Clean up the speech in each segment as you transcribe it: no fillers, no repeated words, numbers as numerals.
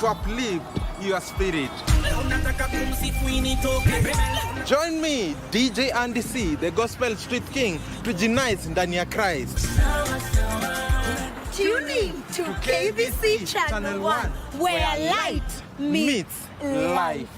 to uplift your spirit. Join me, DJ Andy C, the Gospel Street King, to unite ndani ya Christ. Tune in to KBC Channel 1, where light meets life.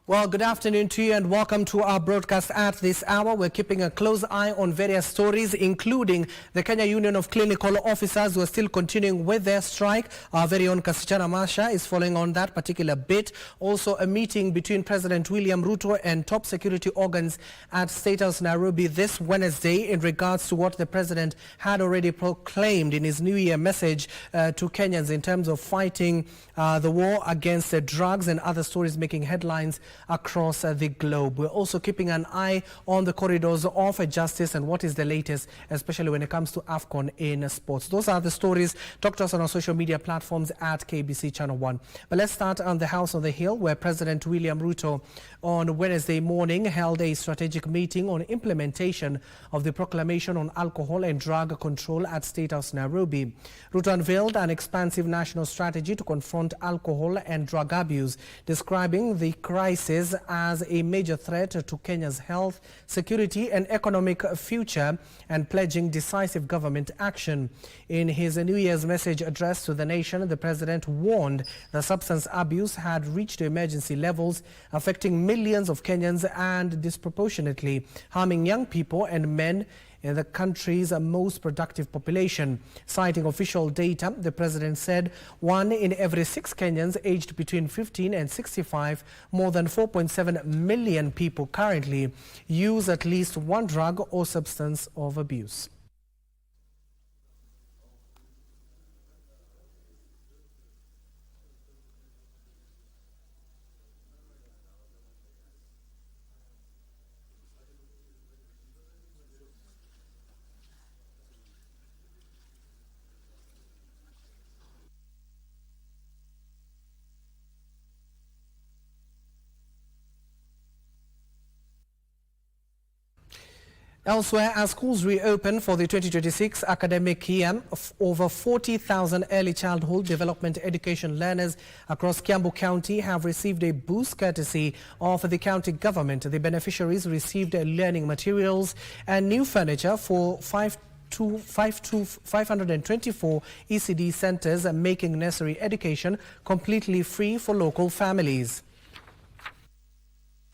Well, good afternoon to you and welcome to our broadcast at this hour. We're keeping a close eye on various stories, including the Kenya Union of Clinical Officers who are still continuing with their strike. Our very own Kasichana Masha is following on that particular bit. Also, a meeting between President William Ruto and top security organs at State House Nairobi this Wednesday in regards to what the president had already proclaimed in his New Year message to Kenyans in terms of fighting the war against drugs and other stories making headlines across the globe. We're also keeping an eye on the corridors of justice and what is the latest, especially when it comes to AFCON in sports. Those are the stories. Talk to us on our social media platforms at KBC Channel 1. But let's start on the House on the Hill, where President William Ruto on Wednesday morning held a strategic meeting on implementation of the proclamation on alcohol and drug control at State House Nairobi. Ruto unveiled an expansive national strategy to confront alcohol and drug abuse, describing the crisis as a major threat to Kenya's health, security and economic future and pledging decisive government action. In his New Year's message addressed to the nation, the president warned that substance abuse had reached emergency levels, affecting millions of Kenyans and disproportionately harming young people and men in the country's most productive population. Citing official data, the president said 1 in every 6 Kenyans aged between 15 and 65, more than 4.7 million people currently use at least one drug or substance of abuse. Elsewhere, as schools reopen for the 2026 academic year, over 40,000 early childhood development education learners across Kiambu County have received a boost courtesy of the county government. The beneficiaries received learning materials and new furniture for 524 ECD centers, making nursery education completely free for local families.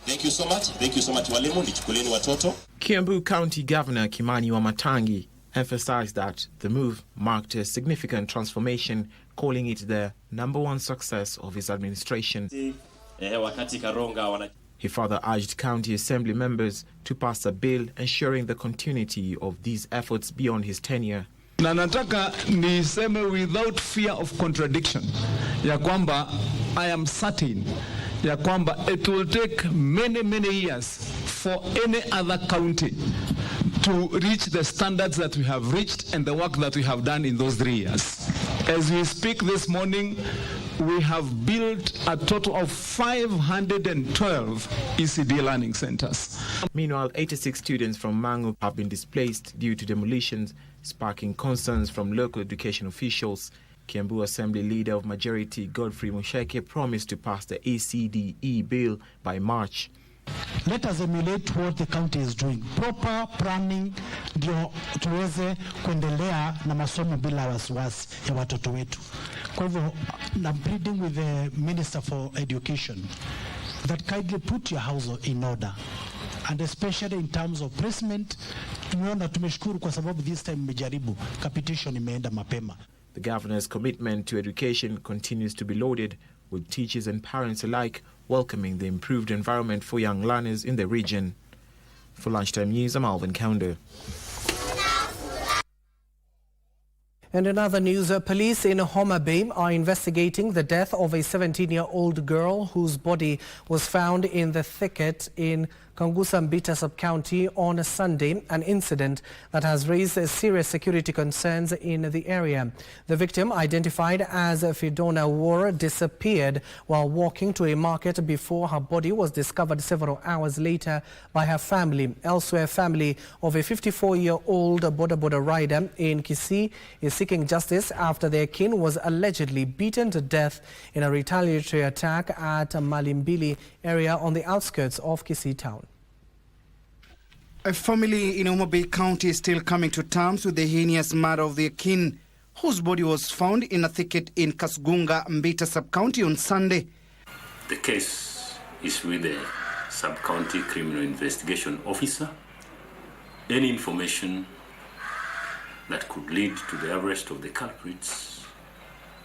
Thank you so much. Thank you so much, walimu. Nichukulieni watoto. Kiambu County Governor Kimani Wamatangi emphasized that the move marked a significant transformation, calling it the #1 success of his administration. He further urged county assembly members to pass a bill ensuring the continuity of these efforts beyond his tenure. Na nataka niseme without fear of contradiction ya kwamba I am certain ya kwamba it will take many years for any other county to reach the standards that we have reached and the work that we have done in those 3 years. As we speak this morning, we have built a total of 512 ECD learning centers. Meanwhile, 86 students from Mangu have been displaced due to demolitions, sparking concerns from local education officials. Kiambu Assembly Leader of Majority Godfrey Musheke promised to pass the ACDE bill by March. Let us emulate what the county is doing. Proper planning ndio tuweze kuendelea na masomo bila wasiwasi ya watoto wetu. Kwa hivyo, I'm pleading with the Minister for Education that kindly put your house in order. And especially in terms of placement, tumeona tumeshukuru kwa sababu this time mmejaribu, capitation imeenda mapema. The governor's commitment to education continues to be lauded, with teachers and parents alike welcoming the improved environment for young learners in the region. For Lunchtime News, I'm Alvin Kaunder. And in other news, police in Homa Bay are investigating the death of a 17-year-old girl whose body was found in the thicket in Kangusa-Mbita sub-county on a Sunday, an incident that has raised serious security concerns in the area. The victim, identified as Fidona War, disappeared while walking to a market before her body was discovered several hours later by her family. Elsewhere, family of a 54-year-old boda rider in Kisii is seeking justice after their kin was allegedly beaten to death in a retaliatory attack at Malimbili area on the outskirts of Kisii town. A family in Homa Bay County is still coming to terms with the heinous murder of their kin, whose body was found in a thicket in Kasgunga-Mbita sub-county on Sunday. The case is with the sub-county criminal investigation officer. Any information that could lead to the arrest of the culprits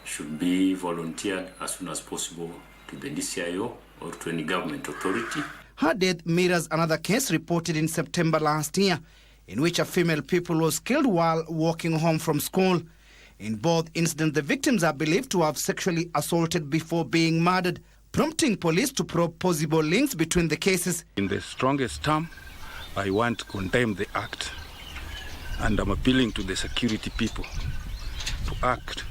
should be volunteered as soon as possible to the DCIO or to any government authority. Her death mirrors another case reported in September last year, in which a female pupil was killed while walking home from school. In both incidents, the victims are believed to have sexually assaulted before being murdered, prompting police to probe possible links between the cases. In the strongest term, I want to condemn the act, and I'm appealing to the security people to act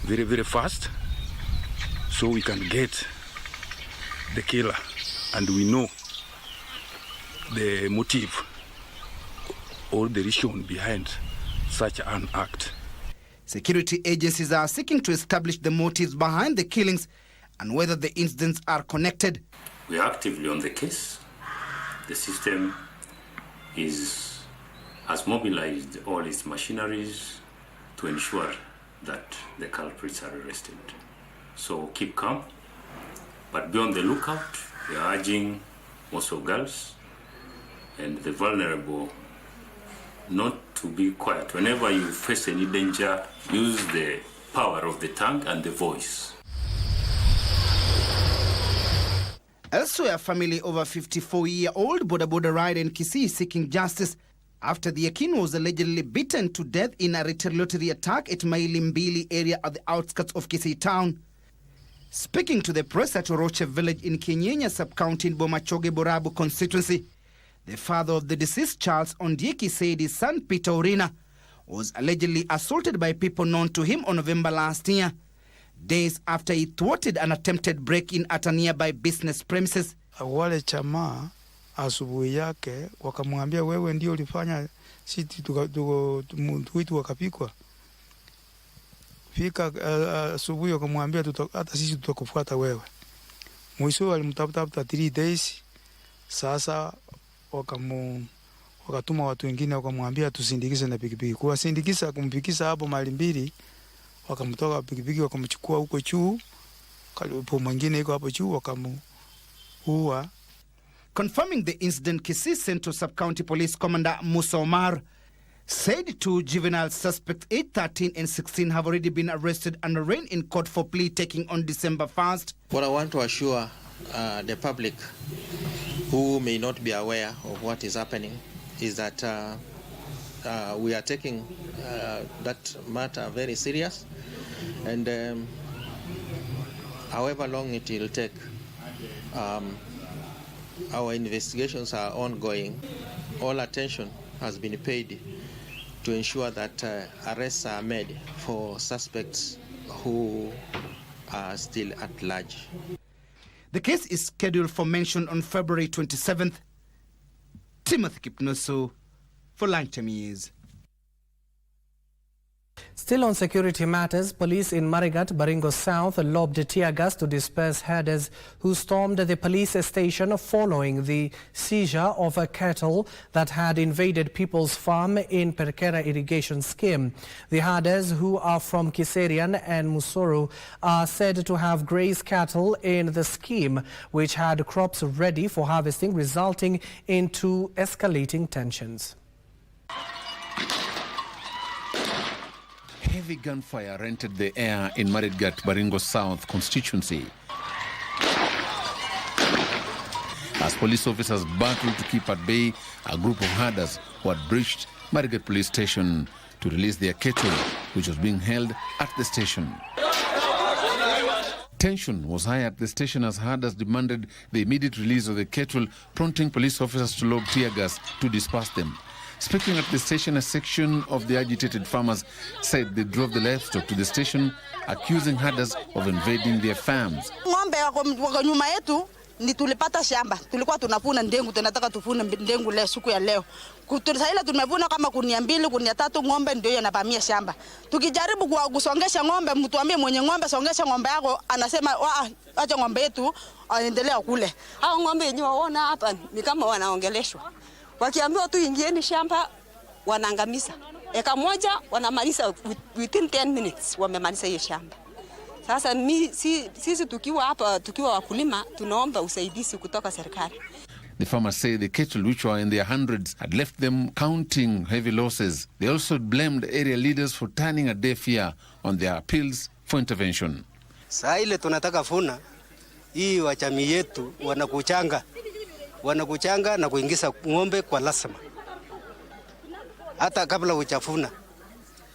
very fast so we can get the killer and we know the motive or the reason behind such an act. Security agencies are seeking to establish the motives behind the killings and whether the incidents are connected. We are actively on the case. The system has mobilized all its machineries to ensure that the culprits are arrested. So keep calm, but be on the lookout. We are urging also girls and the vulnerable not to be quiet. Whenever you face any danger, use the power of the tongue and the voice. Elsewhere, a family of a 54-year-old boda rider in Kisii is seeking justice after the kin was allegedly beaten to death in a retaliatory attack at Mailimbili area at the outskirts of Kisii town. Speaking to the press at Oroche village in Kenyenya sub-county in Bomachoge Borabu constituency, the father of the deceased, Charles Ondieki, said his son Peter Orina was allegedly assaulted by people known to him on November last year, days after he thwarted an attempted break-in at a nearby business premises. Wale chama asubuhi yake wakamwambia wewe ndio ulifanya sisi tuitu wakapikwa. Fika asubuhi wakamwambia hata sisi tutakufuata wewe. Mwisho walimtafuta 3 days. Sasa wakatuma watu wengine wakamwambia tusindikize na pikipiki. Kuwasindikiza kumpikisa hapo Malimbili, wakamtoka pikipiki wakamchukua huko juu. Kalipo mwingine yuko hapo juu wakamuua. Confirming the incident, Kisii Central Sub-County Police Commander Musa Omar said 2 juvenile suspects, 8, 13 and 16, have already been arrested and arraigned in court for plea taking on December 1st. What I want to assure the public who may not be aware of what is happening is that we are taking that matter very serious, and however long it will take, our investigations are ongoing. All attention has been paid to ensure that arrests are made for suspects who are still at large. The case is scheduled for mention on February 27th. Timothy Kipnusu for Lunchtime News. Still on security matters, police in Marigat, Baringo South, lobbed tear gas to disperse herders who stormed the police station following the seizure of a cattle that had invaded people's farm in Perkera irrigation scheme. The herders, who are from Kiserian and Musoro, are said to have grazed cattle in the scheme, which had crops ready for harvesting, resulting into escalating tensions. Heavy gunfire rented the air in Marigat, Baringo South constituency as police officers battled to keep at bay a group of herders who had breached Marigat police station to release their cattle, which was being held at the station. Tension was high at the station as herders demanded the immediate release of the cattle, prompting police officers to lob tear gas to disperse them. Speaking at the station, a section of the agitated farmers said they drove the livestock to the station, accusing herders of invading their farms. Ng'ombe wako nyuma yetu ni tulipata shamba. Tulikuwa tunavuna ndengu, tunataka tuvune ndengu leo siku ya leo. Sasa ile tumevuna kama kunia 2, kunia 3 ng'ombe ndio yanavamia shamba. Tukijaribu kusongesha ng'ombe, mtu ambie mwenye ng'ombe songesha ng'ombe yako, anasema acha ng'ombe yetu aendelea kule. Hao ng'ombe yenyewe waona hapa ni kama wanaongeleshwa. Wakiambiwa tu ingieni shamba wanaangamiza. Eka moja wanamaliza within 10 minutes wamemaliza hiyo shamba. Sasa sisi tukiwa hapa tukiwa wakulima tunaomba usaidizi kutoka serikali. The farmers say the cattle, which were in their hundreds, had left them counting heavy losses. They also blamed area leaders for turning a deaf ear on their appeals for intervention. Saa ile tunataka funa hii wachami yetu wanakuchanga na kuingiza ng'ombe kwa lazima hata kabla uchafuna,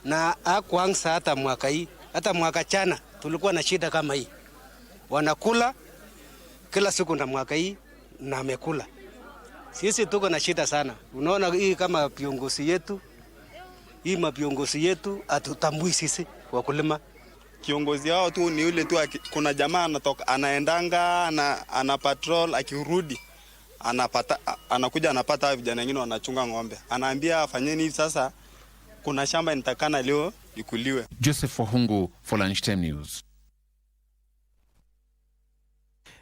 na hakuanza hata mwaka hii. Hata mwaka jana tulikuwa na shida kama hii, wanakula kila siku na mwaka hii na amekula. Sisi tuko na shida sana. Unaona hii kama viongozi yetu, hii maviongozi yetu atutambui sisi wakulima. Kiongozi wao tu ni yule tu, kuna jamaa anatoka anaendanga ana patrol, akirudi anakuja anapata vijana wengine wanachunga ng'ombe, anaambia afanyeni hivi. Sasa kuna shamba nitakana leo ikuliwe. Joseph Wahungu for Lunchtime News.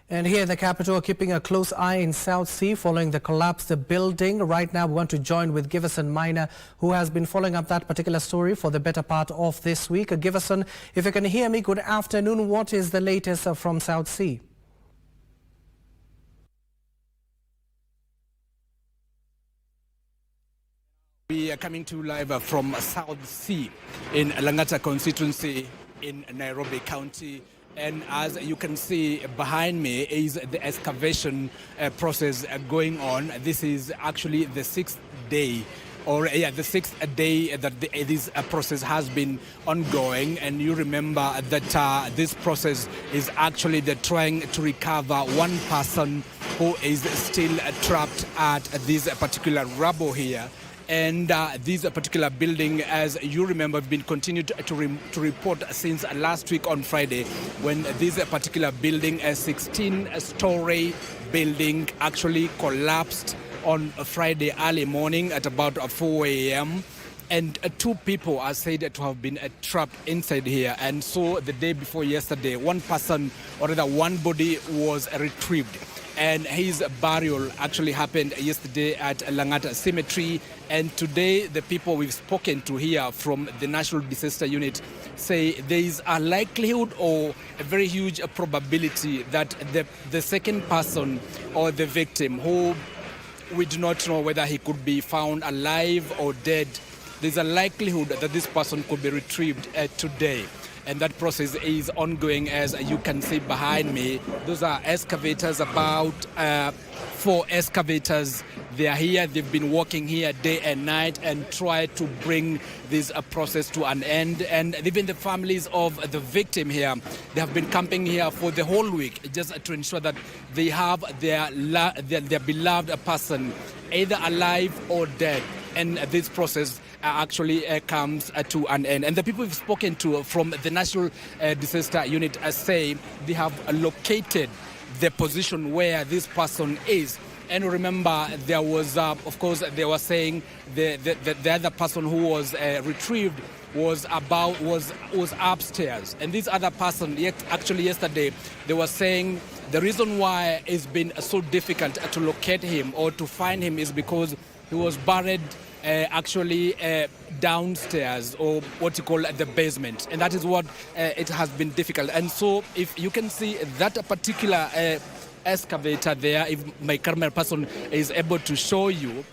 And here in the capital, keeping a close eye in South Sea following the collapsed building. Right now, we want to join with Giverson Minor, who has been following up that particular story for the better part of this week. Giverson, if you can hear me, good afternoon. What is the latest from South Sea? We are coming to you live from South Sea in Langata constituency in Nairobi County. And as you can see behind me is the excavation process going on. This is actually the 6th day, the 6th day that this process has been ongoing. And you remember that this process is actually trying to recover one person who is still trapped at this particular rubble here. And this particular building, as you remember, have been continued to report since last week on Friday, when this particular building, a 16-story building, actually collapsed on Friday early morning at about 4 a.m. And 2 people are said to have been trapped inside here. And so the day before yesterday, one person, or rather one body, was retrieved. And his burial actually happened yesterday at Langata Cemetery. And today, the people we've spoken to here from the National Disaster Unit say there is a likelihood or a very huge probability that the second person or the victim, who we do not know whether he could be found alive or dead, there's a likelihood that this person could be retrieved today. and that process is ongoing, as you can see behind me. Those are excavators, about 4 excavators. They are here. They've been working here day and night and try to bring this process to an end. And even the families of the victim here, they have been camping here for the whole week just to ensure that they have their beloved person either alive or dead. And this process actually comes to an end. And the people we've spoken to from the National Disaster Unit say they have located the position where this person is. And remember, there was, of course, they were saying the other person who was retrieved was upstairs. And this other person, actually yesterday, they were saying the reason why it's been so difficult to locate him or to find him is because he was buried downstairs, or what you call the basement. And that is what it has been difficult. And so if you can see that particular excavator there, if my camera person is able to show you,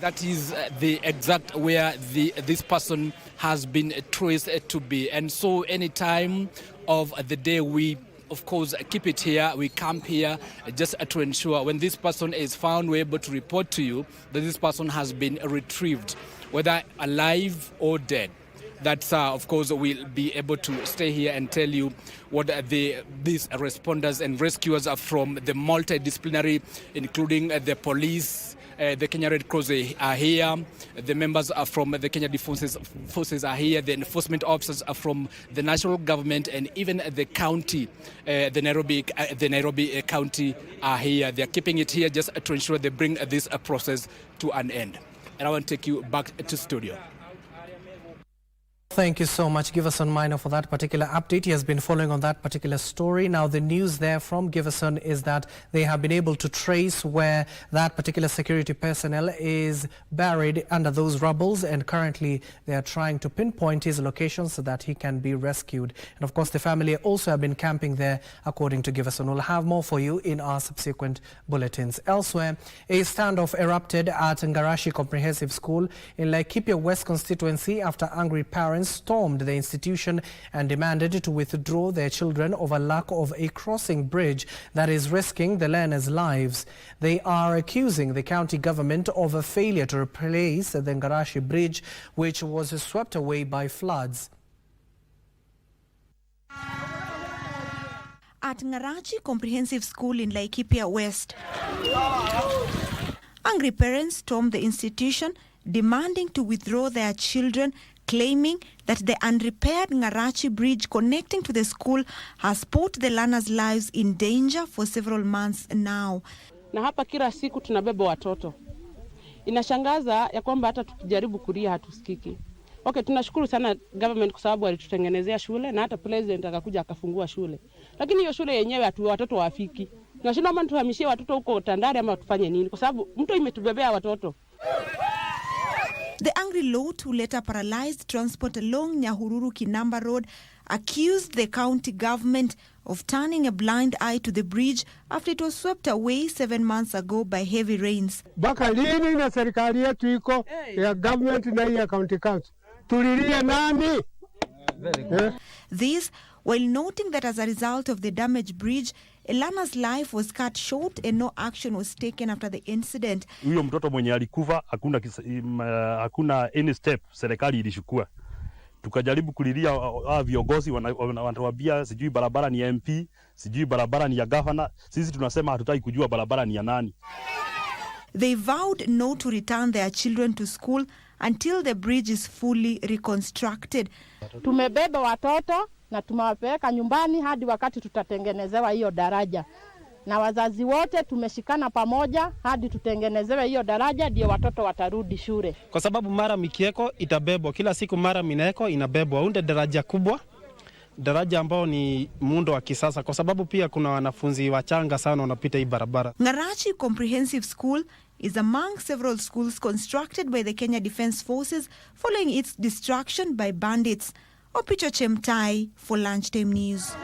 that is the exact where this person has been traced to be. And so any time of the day, we of course keep it here, we camp here just to ensure when this person is found, we're able to report to you that this person has been retrieved, whether alive or dead. That's, of course, we'll be able to stay here and tell you what these responders and rescuers are from the multidisciplinary, including the police, the Kenya Red Cross are here, the members are from the Kenya Defence Forces are here, the enforcement officers are from the national government, and even the county, the Nairobi county are here. They are keeping it here just to ensure they bring this process to an end. And I want to take you back to studio. Thank you so much, Giverson Minor, for that particular update. He has been following on that particular story. Now, the news there from Giverson is that they have been able to trace where that particular security personnel is buried under those rubbles, and currently they are trying to pinpoint his location so that he can be rescued. And of course, the family also have been camping there, according to Giverson. We'll have more for you in our subsequent bulletins. Elsewhere, a standoff erupted at Ngarashi Comprehensive School in Laikipia West constituency after angry parents stormed the institution and demanded to withdraw their children over lack of a crossing bridge that is risking the learners' lives. They are accusing the county government of a failure to replace the Ngarashi bridge, which was swept away by floods. At Ngarachi Comprehensive School in Laikipia West, angry parents stormed the institution demanding to withdraw their children, claiming that the unrepaired Ngarachi bridge connecting to the school has put the learners' lives in danger for several months now. Na hapa kila siku tunabeba watoto. Inashangaza ya kwamba hata tukijaribu kulia hatusikiki. Okay, tunashukuru sana government kwa sababu walitutengenezea shule na hata president akakuja akafungua shule. Lakini hiyo shule yenyewe watoto wafiki. Tunashinda ama tuhamishie watoto huko Tandari ama tufanye nini? Kwa sababu mtu imetubebea watoto. The angry lot, who later paralyzed transport along Nyahururu Kinamba Road, accused the county government of turning a blind eye to the bridge after it was swept away 7 months ago by heavy rains. Baka lini na serikali yetu iko ya government na ya county council? Tulilia nani? This while noting that as a result of the damaged bridge, a learner's life was cut short and no action was taken after the incident. Huyo mtoto mwenye alikufa hakuna any step serikali ilishukua. Tukajaribu kulilia viongozi wanatuambia sijui barabara ni ya MP, sijui barabara ni ya governor. Sisi tunasema hatutaki kujua barabara ni ya nani. They vowed not to return their children to school until the bridge is fully reconstructed. Tumebeba watoto na tumewapeleka nyumbani hadi wakati tutatengenezewa hiyo daraja. Na wazazi wote tumeshikana pamoja hadi tutengenezewe hiyo daraja ndio watoto watarudi shule. Kwa sababu mara mikieko itabebwa kila siku, mara mineko inabebwa. Unde daraja kubwa, daraja ambao ni muundo wa kisasa, kwa sababu pia kuna wanafunzi wachanga sana wanapita hii barabara. Ngarachi Comprehensive School is among several schools constructed by the Kenya Defence Forces following its destruction by bandits. Opicho Chemtai for Lunchtime News.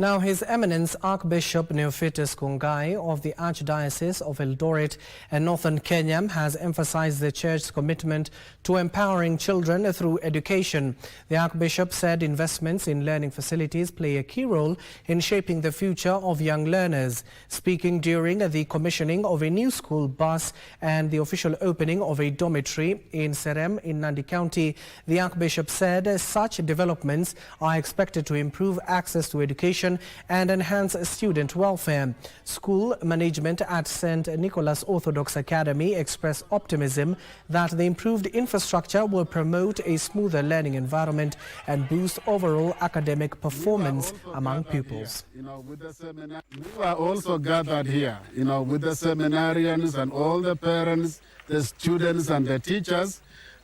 Now, His Eminence Archbishop Neophytus Kungai of the Archdiocese of Eldoret and Northern Kenya has emphasized the Church's commitment to empowering children through education. The Archbishop said investments in learning facilities play a key role in shaping the future of young learners. Speaking during the commissioning of a new school bus and the official opening of a dormitory in Serem in Nandi County, the Archbishop said such developments are expected to improve access to education and enhance student welfare. School management at St. Nicholas Orthodox Academy expressed optimism that the improved infrastructure will promote a smoother learning environment and boost overall academic performance among pupils. We are also gathered here, with the seminarians and all the parents, the students and the teachers,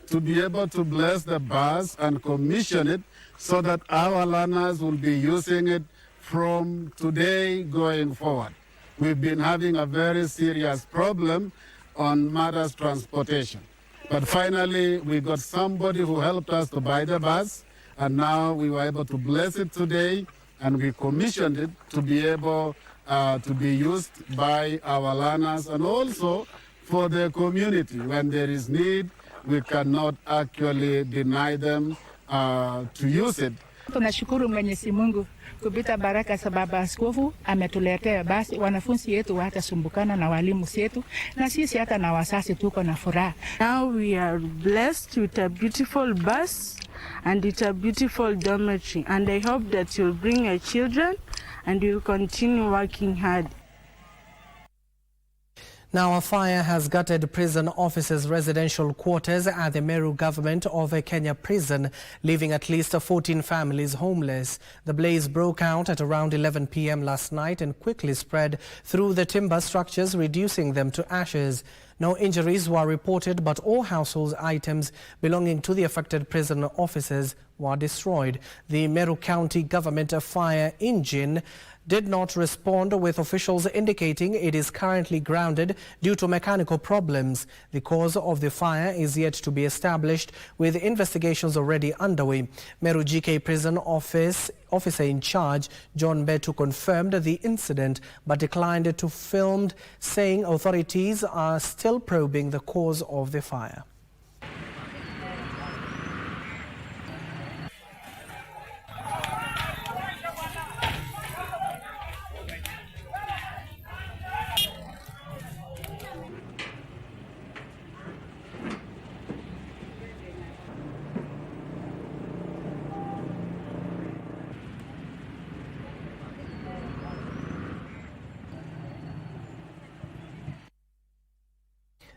to be able to bless the bus and commission it so that our learners will be using it from today going forward. We've been having a very serious problem on matters transportation. But finally, we got somebody who helped us to buy the bus, and now we were able to bless it today, and we commissioned it to be able to be used by our learners and also for the community. When there is need, we cannot actually deny them to use it. Tunashukuru Mwenyezi Mungu kupita baraka sababu askofu ametuletea basi wanafunzi yetu watasumbukana na walimu wetu na sisi hata na wasasi tuko na furaha. Now we are blessed with a beautiful bus and it's a beautiful dormitory, and I hope that you'll bring your children and you'll continue working hard. Now, a fire has gutted prison officers' residential quarters at the Meru government of a Kenya prison, leaving at least 14 families homeless. The blaze broke out at around 11 p.m. last night and quickly spread through the timber structures, reducing them to ashes. No injuries were reported, but all household items belonging to the affected prison officers were destroyed. The Meru County government fire engine did not respond, with officials indicating it is currently grounded due to mechanical problems. The cause of the fire is yet to be established, with investigations already underway. Meru GK prison officer in charge, John Betu, confirmed the incident but declined to film, saying authorities are still probing the cause of the fire.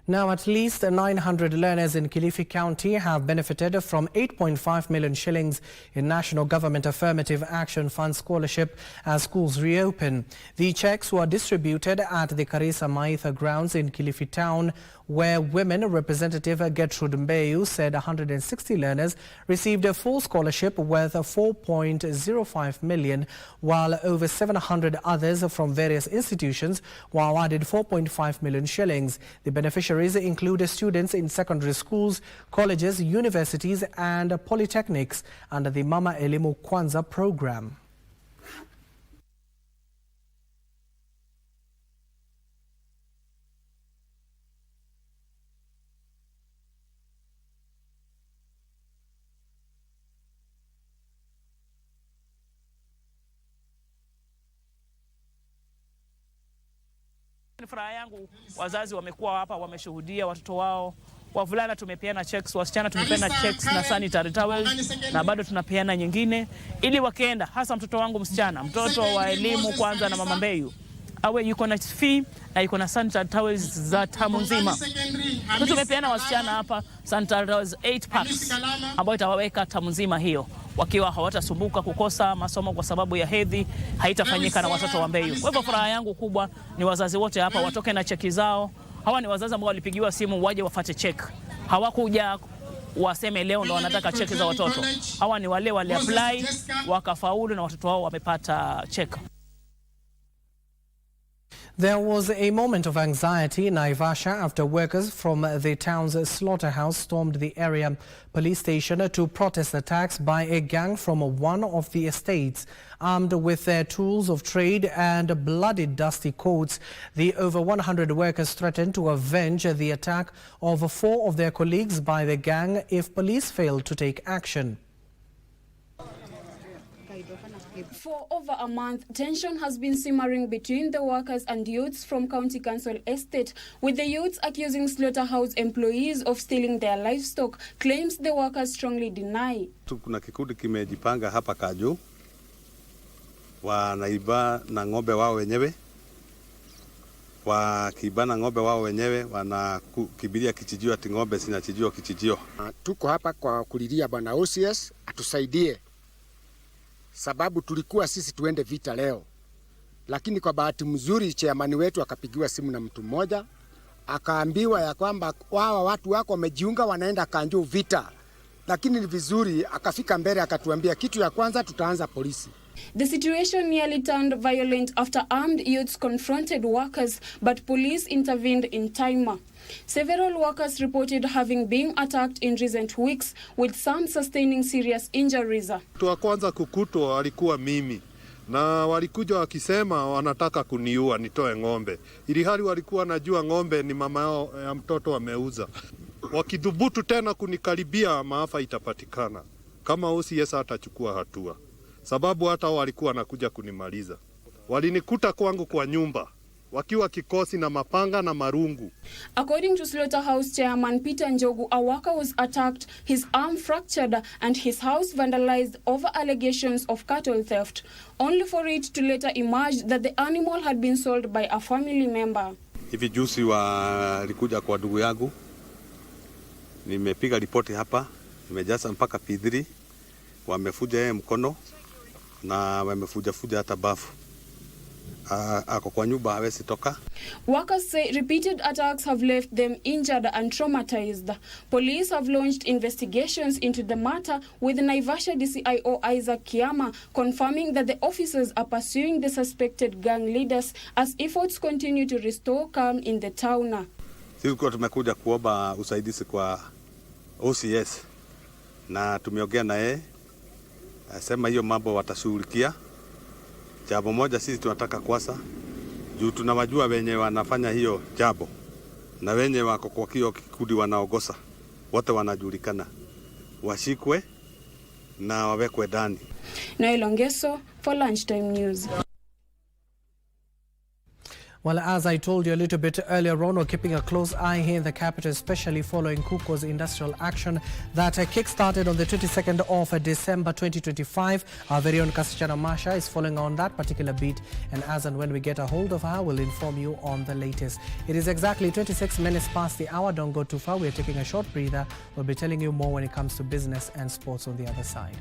Now, at least 900 learners in Kilifi County have benefited from 8.5 million shillings in National Government Affirmative Action Fund scholarship as schools reopen. The checks were distributed at the Karisa Maitha grounds in Kilifi town, where Women Representative Gertrude Mbeyu said 160 learners received a full scholarship worth 4.05 million, while over 700 others from various institutions were awarded 4.5 million shillings. The beneficiaries include students in secondary schools, colleges, universities and polytechnics under the Mama Elimu Kwanza program. Furaha yangu, wazazi wamekuwa hapa, wameshuhudia watoto wao. Wavulana tumepeana checks, wasichana tumepeana checks na sanitary towels, na bado tunapeana nyingine ili wakienda, hasa mtoto wangu msichana, mtoto wa Elimu Kwanza na Mama Mbeyu, awe yuko na fee na yuko na sanitary towels za tamu nzima. Tumepeana wasichana hapa sanitary towels 8 packs ambayo itawaweka tamu nzima hiyo, wakiwa hawatasumbuka kukosa masomo kwa sababu ya hedhi, haitafanyika na watoto wa Mbeyu. Kwa hivyo furaha yangu kubwa ni wazazi wote hapa watoke na cheki zao. Hawa ni wazazi ambao walipigiwa simu waje wafate check. Hawakuja waseme leo ndo wanataka cheki za watoto. Hawa ni wale wali apply wakafaulu na watoto wao wamepata check. There was a moment of anxiety in Naivasha after workers from the town's slaughterhouse stormed the area police station to protest attacks by a gang from one of the estates. Armed with their tools of trade and bloody dusty coats, the over 100 workers threatened to avenge the attack of 4 of their colleagues by the gang if police failed to take action. For over a month, tension has been simmering between the workers and youths from County Council Estate, with the youths accusing slaughterhouse employees of stealing their livestock, claims the workers strongly deny. Kuna kikundi kimejipanga hapa Kaju, wanaiba na ng'ombe wao wenyewe, wakiiba na ng'ombe wao wenyewe wanakibiria kichijio ati ng'ombe zinachijio kichijio. Tuko hapa kwa kulilia bwana OCS atusaidie, sababu tulikuwa sisi tuende vita leo, lakini kwa bahati mzuri chairman wetu akapigiwa simu na mtu mmoja akaambiwa ya kwamba watu wako wamejiunga wanaenda Kanju vita, lakini ni vizuri akafika mbele akatuambia kitu ya kwanza tutaanza polisi. The situation nearly turned violent after armed youths confronted workers, but police intervened in time. Several workers reported having been attacked in recent weeks, with some sustaining serious injuries. Mtu wa kwanza kukutwa alikuwa mimi, na walikuja wakisema wanataka kuniua nitoe ng'ombe, ili hali walikuwa najua ng'ombe ni mama yao ya mtoto ameuza. Wakidhubutu tena kunikaribia, maafa itapatikana kama OCS atachukua hatua, sababu hata walikuwa wanakuja kunimaliza. Walinikuta kwangu kwa nyumba wakiwa kikosi na mapanga na marungu. According to slaughterhouse chairman Peter Njogu, a worker was attacked, his arm fractured and his house vandalized over allegations of cattle theft, only for it to later emerge that the animal had been sold by a family member. Hivi juzi walikuja kwa ndugu yangu, nimepiga ripoti hapa, nimejaza mpaka P3, wamefuja yeye mkono na wamefuja hata bafu. Ako kwa nyumba hawezi toka. Workers say repeated attacks have left them injured and traumatized. Police have launched investigations into the matter, with Naivasha DCIO Isaac Kiama confirming that the officers are pursuing the suspected gang leaders as efforts continue to restore calm in the town. Sisi tumekuja kuomba usaidizi kwa OCS na tumeongea na yeye, asema hiyo mambo watashughulikia. Jambo moja sisi tunataka kwasa, juu tunawajua wenye wanafanya hiyo jambo na wenye wako kwa kio kikundi wanaogosa, wote wanajulikana, washikwe na wawekwe ndani. Nailongeso for Lunchtime News. Well, as I told you a little bit earlier on, we're keeping a close eye here in the capital, especially following Kuko's industrial action that kick-started on the 22nd of December 2025. Our very own Kasichana Masha is following on that particular beat, and as and when we get a hold of her, we'll inform you on the latest. It is exactly 26 minutes past the hour. Don't go too far. We're taking a short breather. We'll be telling you more when it comes to business and sports on the other side.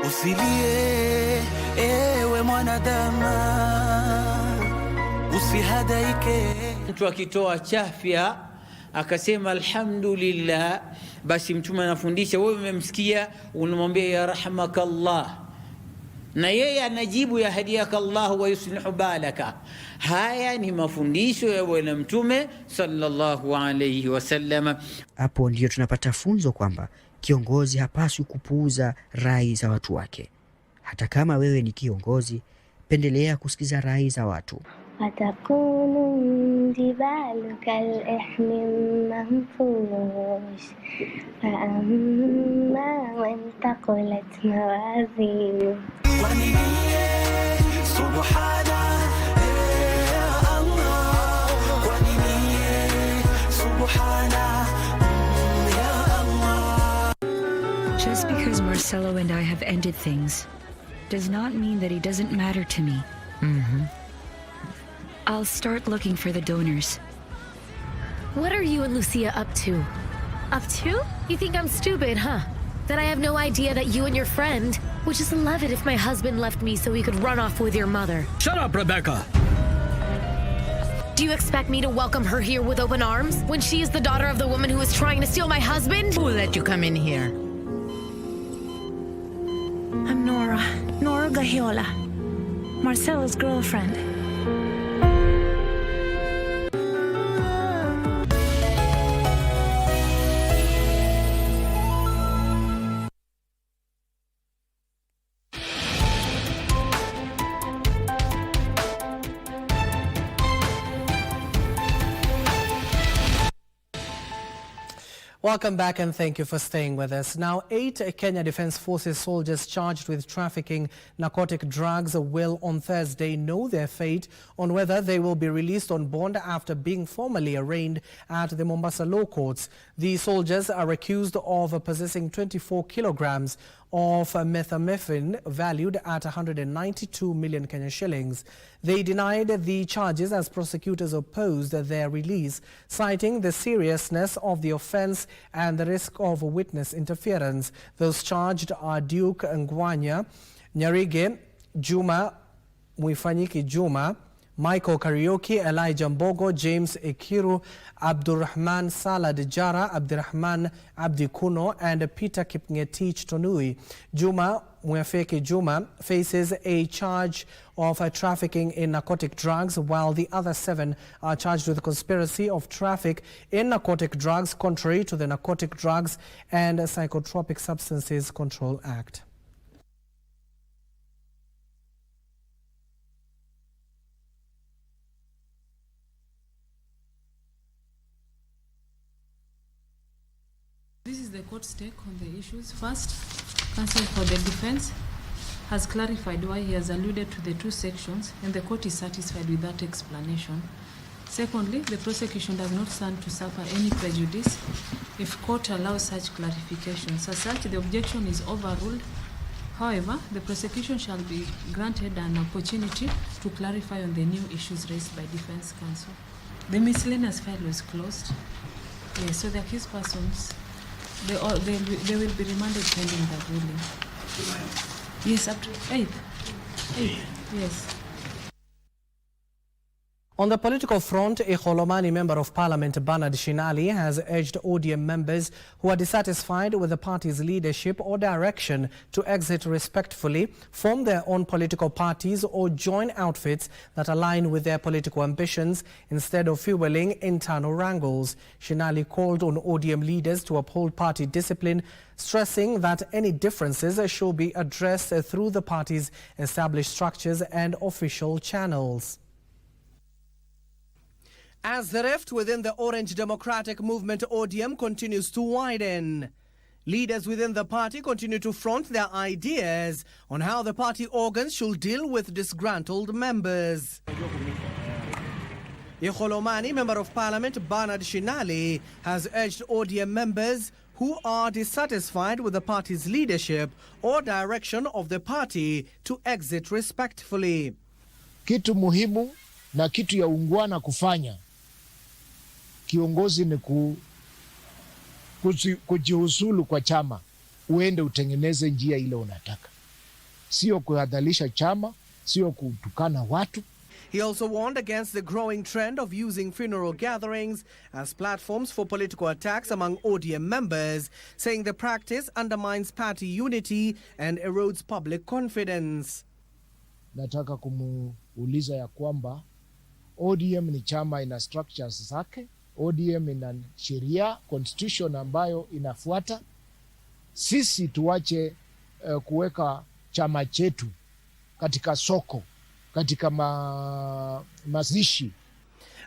Usilie ewe mwanadamu, usihadaike. Mtu akitoa chafya akasema alhamdulillah, basi mtume anafundisha, wewe umemsikia, unamwambia ya rahmakallah, na yeye anajibu ya hadiyakallah wa yuslihu balaka. Haya ni mafundisho ya bwana mtume sallallahu alayhi wasallam. Hapo ndio tunapata funzo kwamba kiongozi hapaswi kupuuza rai za watu wake. Hata kama wewe ni kiongozi, pendelea kusikiza rai za watu. وتكون جبال كالإحم المنفوش فأما من ثقلت موازينه Just because Marcelo and I have ended things does not mean that he doesn't matter to me. I'll start looking for the donors. What are you and Lucia up to? Up to? You think I'm stupid, huh? That I have no idea that you and your friend would just love it if my husband left me so he could run off with your mother. Shut up, Rebecca! Do you expect me to welcome her here with open arms when she is the daughter of the woman who is trying to steal my husband? Who let you come in here? I'm Nora Gahiola, Marcelo's girlfriend. Welcome back and thank you for staying with us. Now, 8 Kenya Defence Forces soldiers charged with trafficking narcotic drugs will on Thursday know their fate on whether they will be released on bond after being formally arraigned at the Mombasa law courts. The soldiers are accused of possessing 24 kilograms of methamphetamine valued at 192 million Kenya shillings. They denied the charges as prosecutors opposed their release, citing the seriousness of the offense and the risk of witness interference. Those charged are Duke Ngwanya, Nyarige Juma, Mwifanyiki Juma, Michael Karaoke, Elijah Mbogo, James Ekiru, Abdurrahman Salad Jara, Abdurrahman Abdi Kuno, and Peter Kipngetich Tonui. Juma Mwafeke Juma faces a charge of trafficking in narcotic drugs, while the other 7 are charged with conspiracy of traffic in narcotic drugs, contrary to the Narcotic Drugs and Psychotropic Substances Control Act. This is the court's take on the issues. First, counsel for the defense has clarified why he has alluded to the 2 sections, and the court is satisfied with that explanation. Secondly, the prosecution does not stand to suffer any prejudice if court allows such clarifications. As such, the objection is overruled. However, the prosecution shall be granted an opportunity to clarify on the new issues raised by defense counsel. The miscellaneous file was closed. Yes, so the accused persons, they will be remanded pending the ruling. Yes, up to 8. Yes. On the political front, a Holomani Member of Parliament, Bernard Shinali, has urged ODM members who are dissatisfied with the party's leadership or direction to exit respectfully, form their own political parties, or join outfits that align with their political ambitions instead of fueling internal wrangles. Shinali called on ODM leaders to uphold party discipline, stressing that any differences should be addressed through the party's established structures and official channels. As the rift within the Orange Democratic Movement ODM continues to widen, leaders within the party continue to front their ideas on how the party organs should deal with disgruntled members. A Holomani Member of Parliament, Bernard Shinali, has urged ODM members who are dissatisfied with the party's leadership or direction of the party to exit respectfully. Kitu muhimu na kitu ya ungwana kufanya kiongozi ni kujihusulu kwa chama, uende utengeneze njia ile unataka, sio kuhadhalisha chama, sio kutukana watu. He also warned against the growing trend of using funeral gatherings as platforms for political attacks among ODM members, saying the practice undermines party unity and erodes public confidence. Nataka kumuuliza ya kwamba ODM ni chama, ina structures zake. ODM ina sheria, constitution ambayo inafuata. Sisi tuache kuweka chama chetu katika soko, katika mazishi.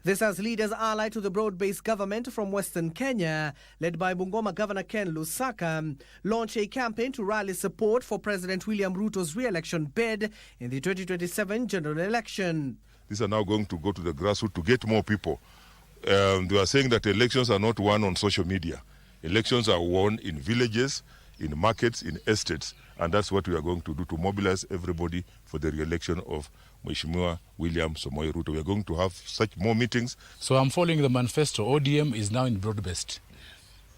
This as leaders allied to the broad-based government from Western Kenya, led by Bungoma Governor Ken Lusaka, launch a campaign to rally support for President William Ruto's re-election bid in the 2027 general election. These are now going to go to the grassroots to get more people. They are saying that elections are not won on social media. Elections are won in villages, in markets, in estates. And that's what we are going to do to mobilize everybody for the re-election of Mheshimiwa William Samoei Ruto. We are going to have such more meetings. So I'm following the manifesto. ODM is now in broad-based.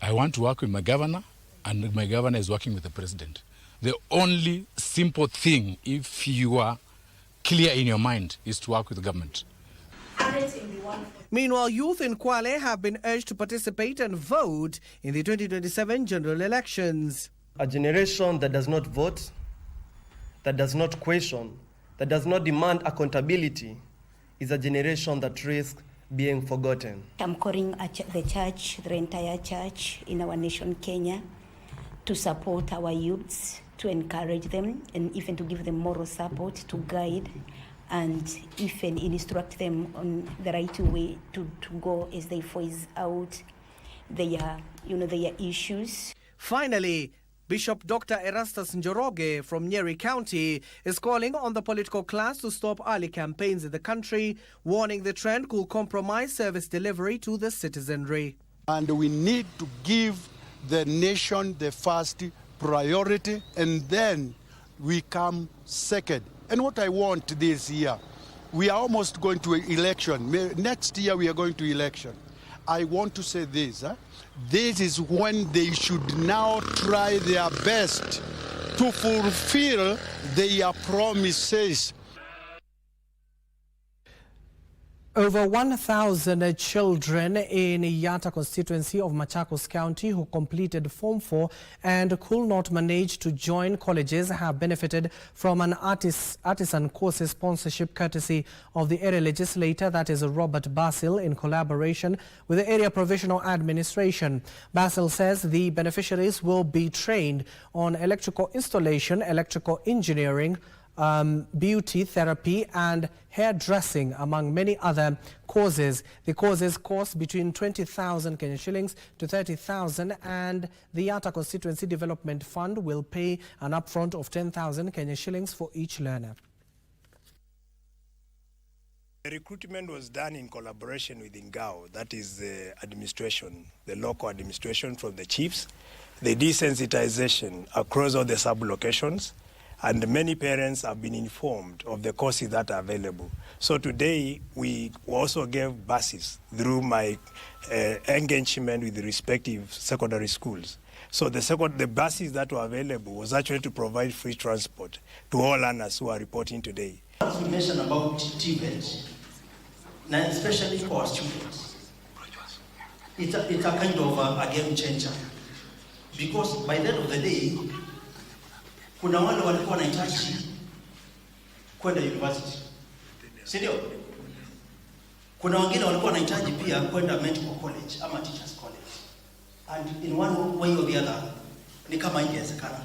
I want to work with my governor, and my governor is working with the president. The only simple thing, if you are clear in your mind, is to work with the government. Meanwhile, youth in Kwale have been urged to participate and vote in the 2027 general elections. A generation that does not vote, that does not question, that does not demand accountability is a generation that risks being forgotten. I'm calling the church, the entire church in our nation, Kenya, to support our youths, to encourage them, and even to give them moral support, to guide, and even instruct them on the right way to go as they voice out their issues. Finally, Bishop Dr. Erastus Njoroge from Nyeri County is calling on the political class to stop early campaigns in the country, warning the trend could compromise service delivery to the citizenry. And we need to give the nation the first priority, and then we come second. And what I want this year, we are almost going to election. Next year we are going to election. I want to say this. This is when they should now try their best to fulfill their promises. Over 1,000 children in Yata constituency of Machakos County who completed Form 4 and could not manage to join colleges have benefited from an artisan courses sponsorship courtesy of the area legislator, that is Robert Basil, in collaboration with the area provisional administration. Basil says the beneficiaries will be trained on electrical installation, electrical engineering, beauty therapy and hairdressing, among many other courses. The courses cost between 20,000 Kenya shillings to 30,000, and the Yata Constituency Development Fund will pay an upfront of 10,000 Kenya shillings for each learner. The recruitment was done in collaboration with Ingao, that is the administration, the local administration, from the chiefs, the desensitization across all the sub-locations, and many parents have been informed of the courses that are available. So today we also gave buses through my engagement with the respective secondary schools. So the buses that were available was actually to provide free transport to all learners who are reporting today. As we mentioned about TVET, now especially for our students, it's a kind of a game changer, because by the end of the day, kuna wale walikuwa wanahitaji kwenda university, si ndio? Kuna wengine walikuwa wanahitaji pia kwenda medical college ama teachers college, and in one way or the other ni kama ingewezekana.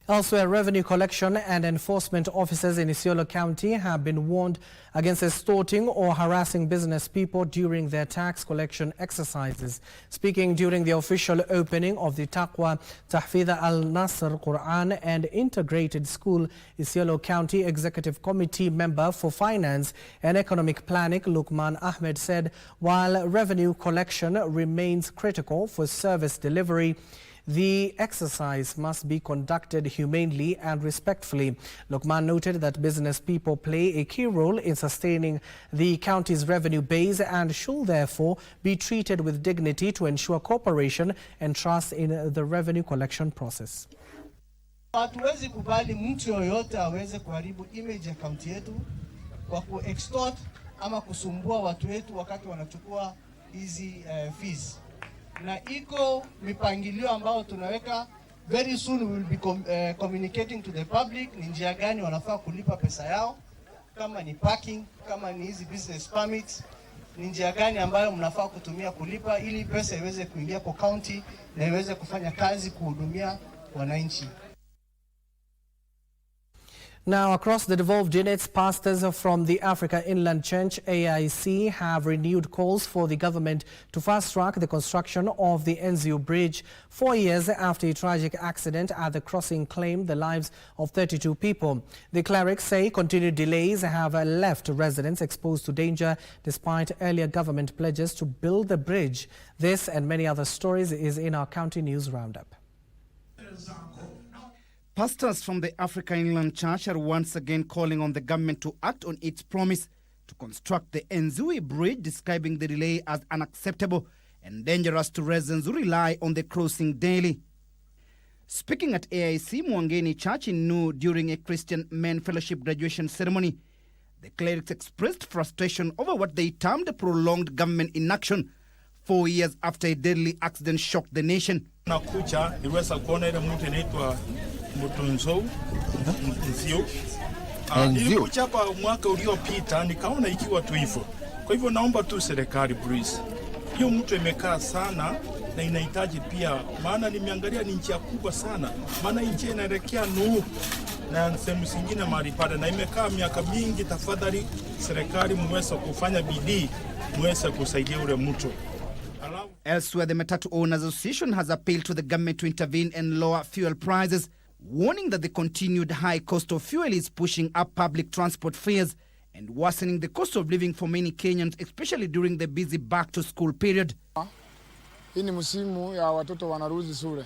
Elsewhere, revenue collection and enforcement officers in Isiolo County have been warned against extorting or harassing business people during their tax collection exercises. Speaking during the official opening of the Taqwa Tahfidha Al-Nasr Quran and Integrated School, Isiolo County Executive Committee member for Finance and Economic Planning, Lukman Ahmed, said while revenue collection remains critical for service delivery, the exercise must be conducted humanely and respectfully. Lukman noted that business people play a key role in sustaining the county's revenue base and should therefore be treated with dignity to ensure cooperation and trust in the revenue collection process. Hatuwezi kubali mtu yoyote aweze kuharibu image ya county yetu kwa ku-extort ama kusumbua watu wetu wakati wanachukua hizi fees. Na iko mipangilio ambao tunaweka. Very soon we will be communicating to the public ni njia gani wanafaa kulipa pesa yao, kama ni parking, kama ni hizi business permits, ni njia gani ambayo mnafaa kutumia kulipa ili pesa iweze kuingia kwa county na iweze kufanya kazi kuhudumia wananchi. Now, across the devolved units, pastors from the Africa Inland Church, AIC, have renewed calls for the government to fast-track the construction of the Nziu Bridge 4 years after a tragic accident at the crossing claimed the lives of 32 people. The clerics say continued delays have left residents exposed to danger despite earlier government pledges to build the bridge. This and many other stories is in our County News Roundup. Pastors from the Africa Inland Church are once again calling on the government to act on its promise to construct the Nziu Bridge, describing the delay as unacceptable and dangerous to residents who rely on the crossing daily. Speaking at AIC Mwangeni Church in Nu during a Christian Men Fellowship graduation ceremony, The clerics expressed frustration over what they termed prolonged government inaction 4 years after a deadly accident shocked the nation. Nakucha niweza kuona ile mtu inaitwa Mutunzo Nzio. Nilikuja hapa mwaka uliopita nikaona ikiwa tu hivyo. Kwa hivyo naomba tu serikali please. Hiyo mtu imekaa sana na inahitaji pia, maana nimeangalia ni nchi kubwa sana. Maana nchi inaelekea Nuhu na sehemu zingine mahali pale na imekaa miaka mingi. Tafadhali serikali mweze kufanya bidii, mweze kusaidia ule mtu. Elsewhere, the Matatu Owners Association has appealed to the government to intervene and lower fuel prices, warning that the continued high cost of fuel is pushing up public transport fares and worsening the cost of living for many Kenyans, especially during the busy back-to-school period. Hii ni msimu ya watoto wanarudi shule,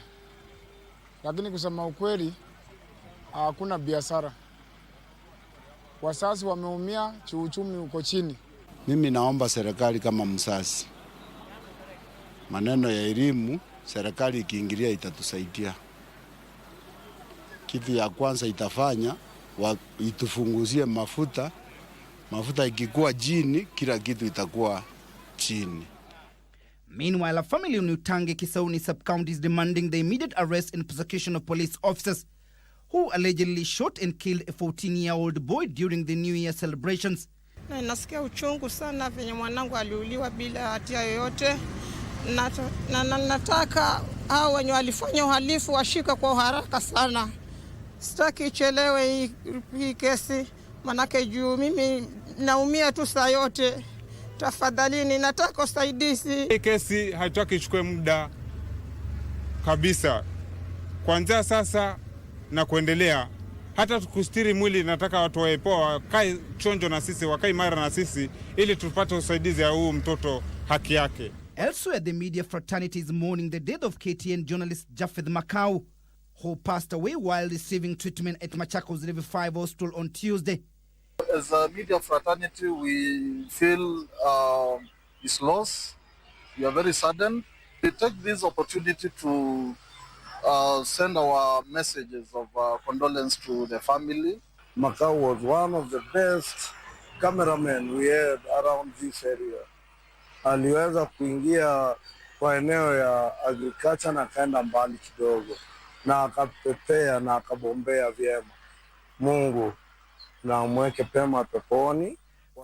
lakini kusema ukweli hakuna biashara. Wazazi wameumia, uchumi uko chini. Mimi naomba serikali kama msasi, maneno ya elimu, serikali ikiingilia itatusaidia. Kitu ya kwanza itafanya itufunguzie mafuta. Mafuta ikikuwa chini, kila kitu itakuwa chini. Meanwhile, a family in Utange, Kisauni sub-county is demanding the immediate arrest and prosecution of police officers who allegedly shot and killed a 14-year-old boy during the New Year celebrations. Na nasikia uchungu sana venye mwanangu aliuliwa bila hatia yoyote. Nataka hao wenye walifanya uhalifu washika kwa haraka sana. Sitaki ichelewe hii kesi, manake juu mimi naumia tu saa yote. Tafadhalini, nataka usaidizi. Hii kesi haitaki ichukue muda kabisa. Kuanzia sasa na kuendelea, hata tukustiri mwili, nataka watu waepoa, wakae chonjo na sisi, wakae mara na sisi, ili tupate usaidizi ya huu mtoto haki yake. Elsewhere, the media fraternity is mourning the death of KTN journalist Japheth Makau, who passed away while receiving treatment at Machakos Level 5 Hospital on Tuesday. As a media fraternity, we feel his loss. We are very saddened. We take this opportunity to send our messages of condolence to the family. Makau was one of the best cameramen we had around this area. Aliweza kuingia kwa eneo ya agriculture na kaenda mbali kidogo, na akapepea na akabombea vyema. Mungu na mweke pema peponi.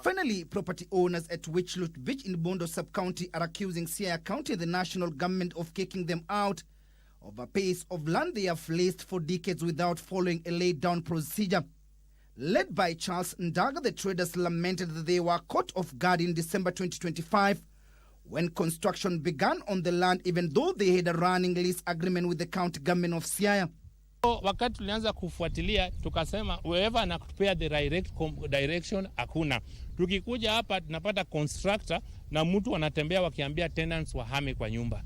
Finally, property owners at Witchlut Beach in Bondo sub-county are accusing Siaya County and the national government of kicking them out of a piece of land they have leased for decades without following a laid-down procedure. Led by Charles Ndaga, the traders lamented that they were caught off guard in December 2025 when construction began on the land, even though they had a running lease agreement with the county government of Siaya. Wakati tulianza kufuatilia tukasema whoever anatupea the direction hakuna. Tukikuja hapa tunapata constructor na mtu anatembea wakiambia tenants wahame kwa nyumba.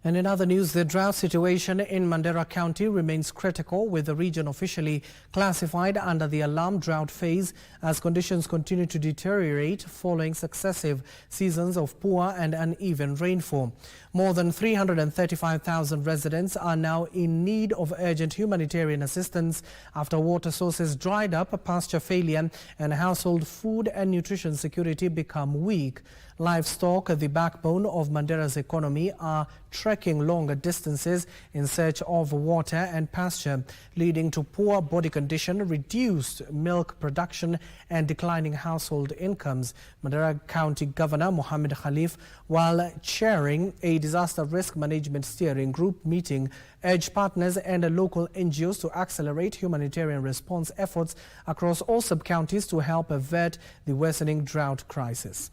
And in other news, the drought situation in Mandera County remains critical, with the region officially classified under the alarm drought phase as conditions continue to deteriorate following successive seasons of poor and uneven rainfall. More than 335,000 residents are now in need of urgent humanitarian assistance after water sources dried up, pasture failure, and household food and nutrition security become weak. Livestock, the backbone of Mandera's economy, are trekking longer distances in search of water and pasture, leading to poor body condition, reduced milk production and declining household incomes. Mandera County Governor Mohammed Khalif, while chairing a disaster risk management steering group meeting, urged partners and local NGOs to accelerate humanitarian response efforts across all sub-counties to help avert the worsening drought crisis.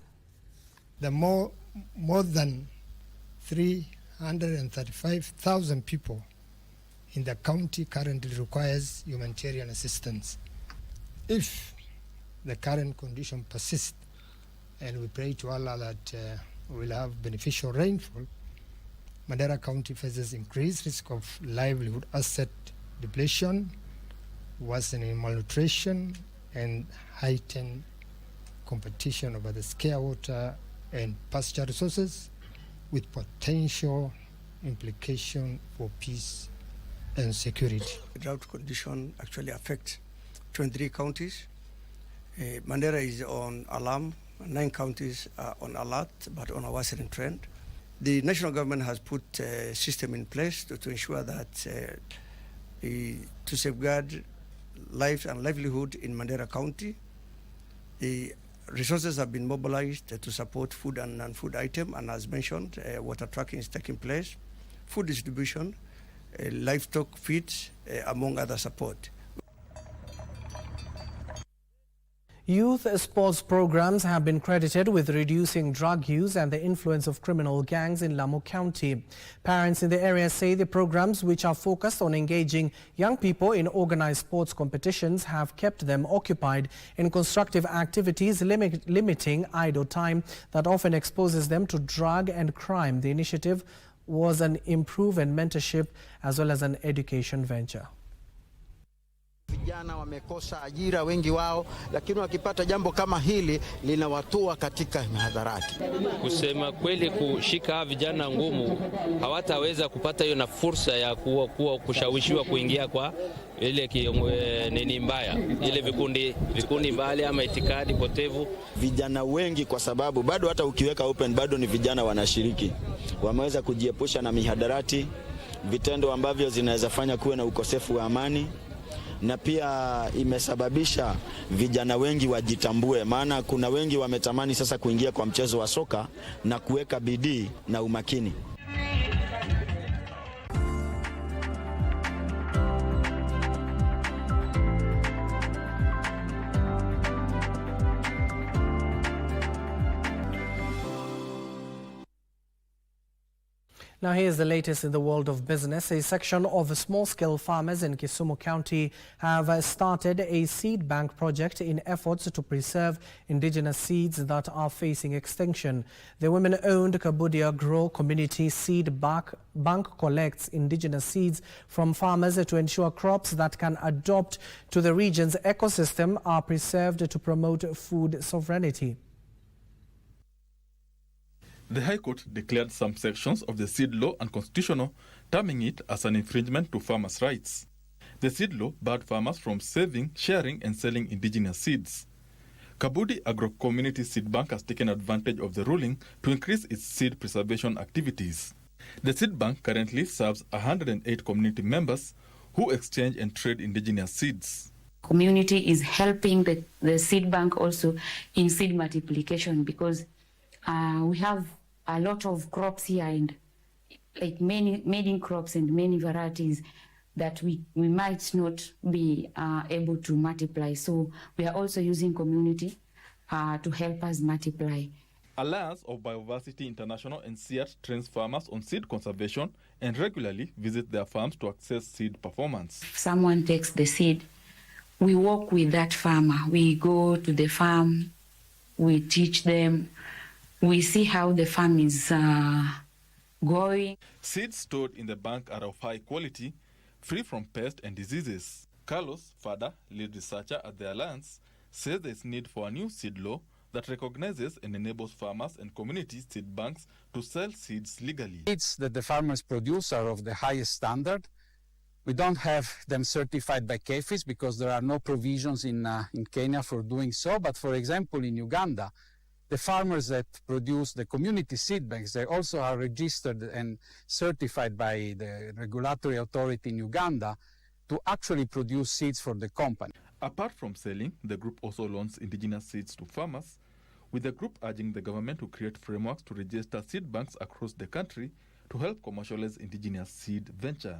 The more than 335,000 people in the county currently requires humanitarian assistance. If the current condition persists, and we pray to Allah that we'll have beneficial rainfall, Mandera County faces increased risk of livelihood asset depletion, worsening malnutrition, and heightened competition over the scarce water and pasture resources, with potential implication for peace and security. The drought condition actually affects 23 counties. Mandera is on alarm. 9 counties are on alert, but on a worsening trend. The national government has put a system in place to ensure that to safeguard life and livelihood in Mandera County. The resources have been mobilized to support food and non-food items, and as mentioned, water tracking is taking place, food distribution, livestock feeds, among other support. Youth sports programs have been credited with reducing drug use and the influence of criminal gangs in Lamu County. Parents in the area say the programs, which are focused on engaging young people in organized sports competitions, have kept them occupied in constructive activities, limiting idle time that often exposes them to drug and crime. The initiative was an improvement mentorship as well as an education venture. Vijana wamekosa ajira wengi wao, lakini wakipata jambo kama hili linawatoa katika mihadharati. Kusema kweli, kushika vijana ngumu, hawataweza kupata hiyo na fursa ya kushawishiwa kuingia kwa ile nini mbaya, ile vikundi mbali ama itikadi potevu. Vijana wengi, kwa sababu bado hata ukiweka open bado ni vijana wanashiriki, wameweza kujiepusha na mihadarati, vitendo ambavyo zinaweza fanya kuwe na ukosefu wa amani, na pia imesababisha vijana wengi wajitambue, maana kuna wengi wametamani sasa kuingia kwa mchezo wa soka na kuweka bidii na umakini. Now here's the latest in the world of business. A section of small-scale farmers in Kisumu County have started a seed bank project in efforts to preserve indigenous seeds that are facing extinction. The women-owned Kabudia Grow Community Seed Bank collects indigenous seeds from farmers to ensure crops that can adapt to the region's ecosystem are preserved to promote food sovereignty. The High Court declared some sections of the seed law unconstitutional, terming it as an infringement to farmers' rights. The seed law barred farmers from saving, sharing and selling indigenous seeds. Kabudi Agro Community Seed Bank has taken advantage of the ruling to increase its seed preservation activities. The seed bank currently serves 108 community members who exchange and trade indigenous seeds. Community is helping the seed bank also in seed multiplication, because we have a lot of crops here, and like many mating crops and many varieties that we might not be able to multiply. So we are also using community to help us multiply. Alliance of Biodiversity International and SEAT trains farmers on seed conservation and regularly visit their farms to access seed performance. If someone takes the seed, we work with that farmer. We go to the farm, we teach them, we see how the farm is going. Seeds stored in the bank are of high quality, free from pests and diseases. Carlos Fada, lead researcher at the Alliance, says there is need for a new seed law that recognizes and enables farmers and community seed banks to sell seeds legally. Seeds that the farmers produce are of the highest standard. We don't have them certified by KBC because there are no provisions in Kenya for doing so. But for example, in Uganda, the farmers that produce the community seed banks, they also are registered and certified by the regulatory authority in Uganda to actually produce seeds for the company. Apart from selling, the group also loans indigenous seeds to farmers, with the group urging the government to create frameworks to register seed banks across the country to help commercialize indigenous seed venture.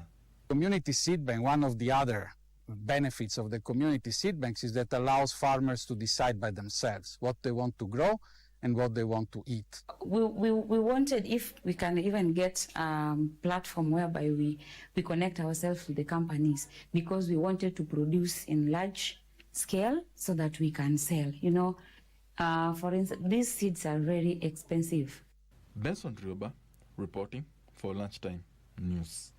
Community seed bank, one of the other benefits of the community seed banks is that allows farmers to decide by themselves what they want to grow and what they want to eat. We wanted, if we can even get a platform whereby we connect ourselves with the companies, because we wanted to produce in large scale so that we can sell. You know, for instance, these seeds are very expensive. Benson Rioba reporting for Lunchtime News.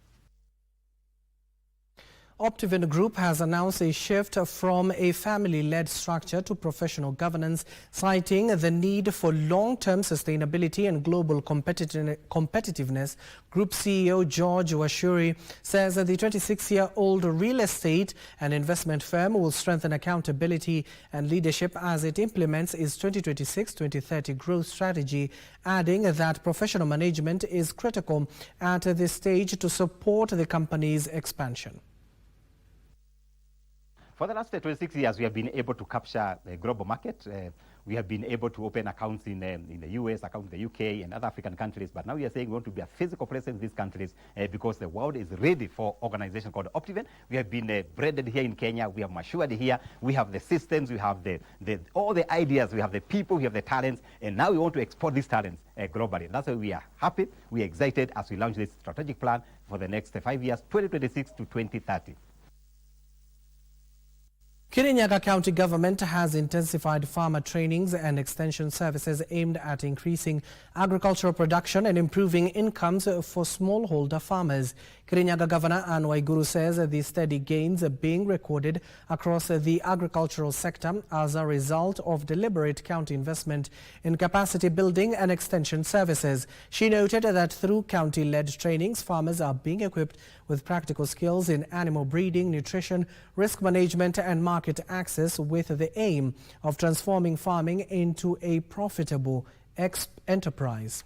Optiven Group has announced a shift from a family-led structure to professional governance, citing the need for long-term sustainability and global competitiveness. Group CEO George Washuri says that the 26-year-old real estate and investment firm will strengthen accountability and leadership as it implements its 2026-2030 growth strategy, adding that professional management is critical at this stage to support the company's expansion. For the last 26 years, we have been able to capture the global market. We have been able to open accounts in the US, accounts in the UK, and other African countries. But now we are saying we want to be a physical presence in these countries because the world is ready for organization called Optiven. We have been bred here in Kenya. We have matured here. We have the systems. We have all the ideas. We have the people. We have the talents. And now we want to export these talents globally. That's why we are happy. We are excited as we launch this strategic plan for the next 5 years, 2026 to 2030. Kirinyaga County Government has intensified farmer trainings and extension services aimed at increasing agricultural production and improving incomes for smallholder farmers. Kirinyaga Governor Anne Waiguru says the steady gains are being recorded across the agricultural sector as a result of deliberate county investment in capacity building and extension services. She noted that through county-led trainings, farmers are being equipped with practical skills in animal breeding, nutrition, risk management and market access, with the aim of transforming farming into a profitable enterprise.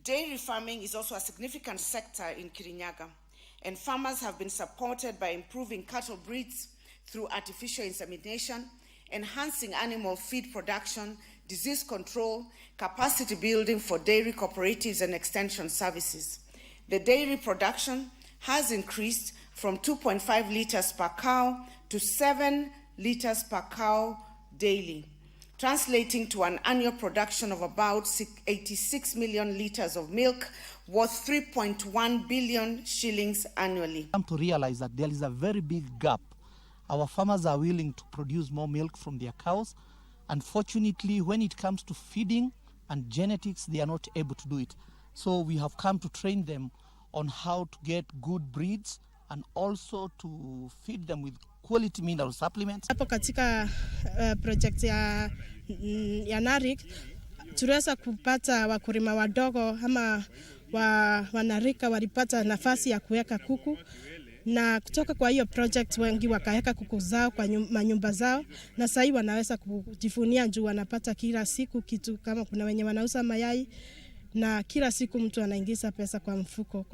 Dairy farming is also a significant sector in Kirinyaga, and farmers have been supported by improving cattle breeds through artificial insemination, enhancing animal feed production, disease control, capacity building for dairy cooperatives and extension services. The dairy production has increased from 2.5 liters per cow to 7 liters per cow daily, translating to an annual production of about 86 million liters of milk, worth 3.1 billion shillings annually. Come to realize that there is a very big gap. Our farmers are willing to produce more milk from their cows. Unfortunately, when it comes to feeding and genetics, they are not able to do it. So we have come to train them on how to get good breeds and also to feed them with quality mineral supplements. Hapo katika project ya NARIC tuliweza kupata wakulima wadogo ama wanarika walipata nafasi ya kuweka kuku, na kutoka kwa hiyo project wengi wakaweka kuku zao kwa manyumba zao, na sasa hivi wanaweza kujifunia juu wanapata kila siku kitu, kama kuna wenye wanauza mayai na kila siku mtu anaingiza pesa kwa mfuko.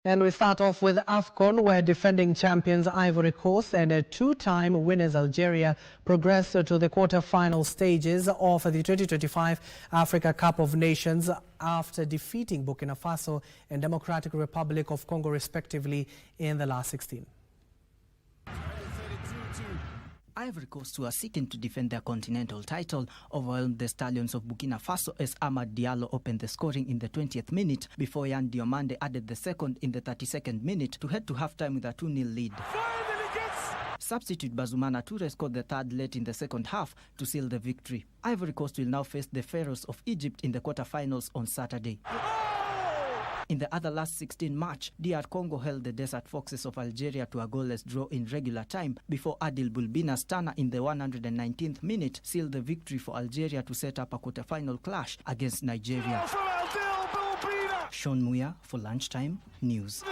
And we start off with AFCON, where defending champions Ivory Coast and two-time winners Algeria progressed to the quarter-final stages of the 2025 Africa Cup of Nations after defeating Burkina Faso and Democratic Republic of Congo respectively in the last 16. Ivory Coast, who are seeking to defend their continental title, overwhelmed the Stallions of Burkina Faso as Amad Diallo opened the scoring in the 20th minute before Yan Diomande added the second in the 32nd minute to head to halftime with a 2-0 lead. Substitute Bazumana Toure scored the third late in the second half to seal the victory. Ivory Coast will now face the Pharaohs of Egypt in the quarterfinals on Saturday. In the other last 16 match, DR Congo held the Desert Foxes of Algeria to a goalless draw in regular time before Adil Bulbina's Tana in the 119th minute sealed the victory for Algeria to set up a quarterfinal clash against Nigeria. Sean Muya for Lunchtime News.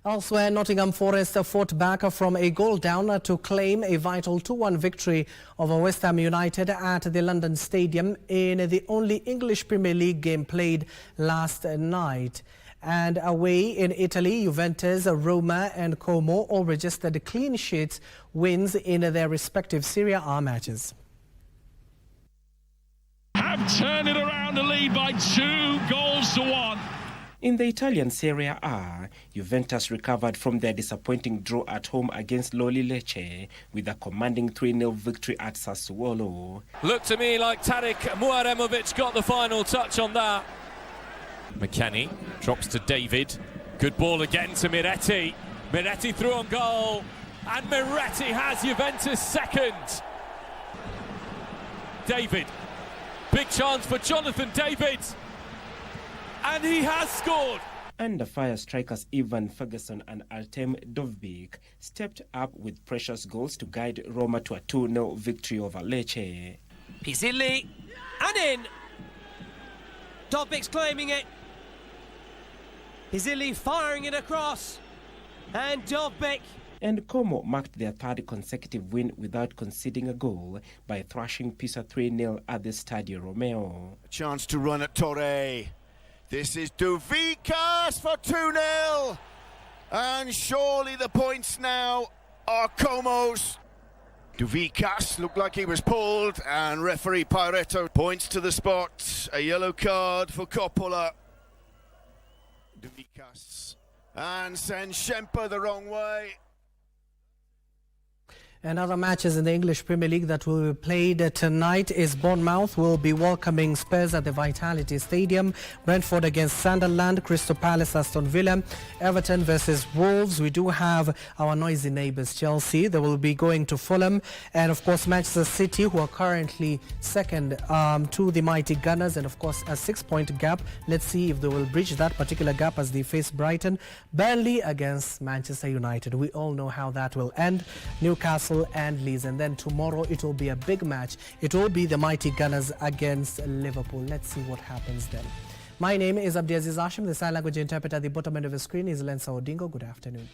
Elsewhere, Nottingham Forest fought back from a goal down to claim a vital 2-1 victory over West Ham United at the London Stadium in the only English Premier League game played last night. And away in Italy, Juventus, Roma and Como all registered clean sheets wins in their respective Serie A matches. Have turned it around to lead by 2-1. In the Italian Serie A, Juventus recovered from their disappointing draw at home against Loli Lecce with a commanding 3-0 victory at Sassuolo. Looked to me like Tadic Muaremovic got the final touch on that. McKennie drops to David. Good ball again to Miretti. Miretti through on goal. And Miretti has Juventus second. David. Big chance for Jonathan David. And he has scored. Under fire strikers Ivan Ferguson and Artem Dovbyk stepped up with precious goals to guide Roma to a 2-0 victory over Lecce. Pizzilli and in. Dovbyk's claiming it. Pizzilli firing it across. And Dovbyk. And Como marked their third consecutive win without conceding a goal by thrashing Pisa 3-0 at the Stadio Romeo. Chance to run at Torre. This is Duvikas for 2-0. And surely the points now are Como's. Duvikas looked like he was pulled, and referee Pyretto points to the spot. A yellow card for Coppola. Duvikas and sends Shemper the wrong way. And other matches in the English Premier League that will be played tonight is Bournemouth will be welcoming Spurs at the Vitality Stadium, Brentford against Sunderland, Crystal Palace, Aston Villa, Everton versus Wolves. We do have our noisy neighbours Chelsea. They will be going to Fulham, and of course Manchester City, who are currently second to the mighty Gunners, and of course a 6-point gap. Let's see if they will bridge that particular gap as they face Brighton. Burnley against Manchester United. We all know how that will end. Newcastle and Leeds, and then tomorrow it will be a big match. It will be the mighty Gunners against Liverpool. Let's see what happens then. My name is Abdiaziz Hashim. The sign language interpreter at the bottom end of the screen is Lensa Odingo. Good afternoon.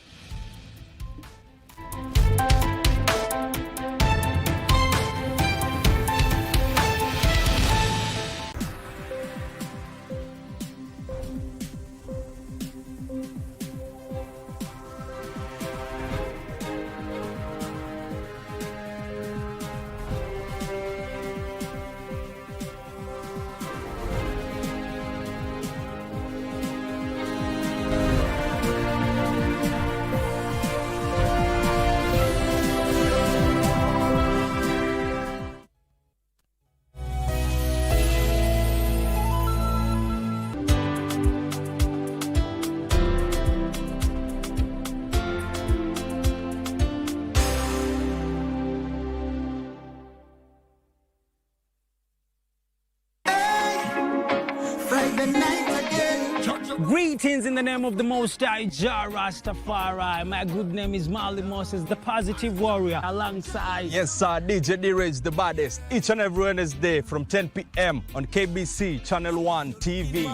Greetings in the name of the Most High, Jah Rastafari. My good name is Marley Moses, the positive warrior, alongside... Yes, sir, DJ D-Rage, the baddest. Each and every Wednesday from 10 p.m. on KBC Channel 1 TV.